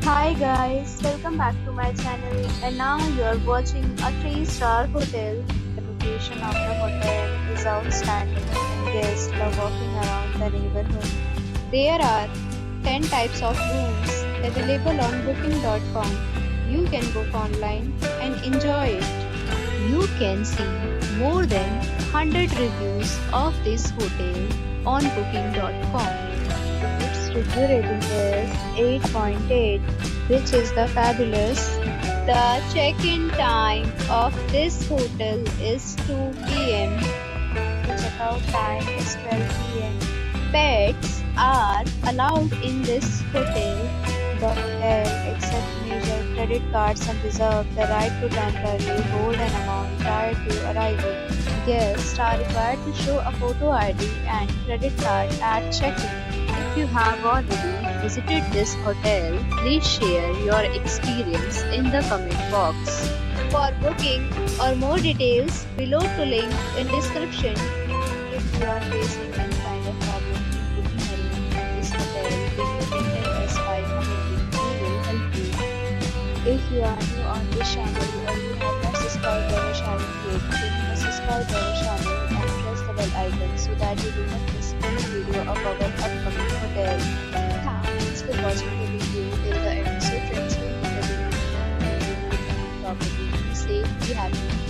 Hi guys, welcome back to my channel and now you are watching a 3-star hotel. The location of the hotel is outstanding and guests love walking around the neighborhood. There are 10 types of rooms available on booking.com. You can book online and enjoy it. You can see more than 100 reviews of this hotel on booking.com. Its review rating is 8.8, which is the fabulous. The check-in time of this hotel is 2 p.m. The checkout time is 12 p.m. Pets are allowed in this hotel. The hotel accepts major credit cards and reserves the right to temporarily hold an amount prior to arrival. Guests are required to show a photo ID and credit card at check-in. If you have already visited this hotel, please share your experience in the comment box. For booking or more details, below to link in description. If you are facing any kind of problem in booking a room in this hotel, then you can tell us by commenting. We will help you. If you are new on this channel or you have not subscribed our channel yet, then you must subscribe our channel and press the bell icon so that you do not miss any video of our upcoming hotel. Thanks for watching the video till the end. So friends, we meet again in a new video property. Be safe, be happy.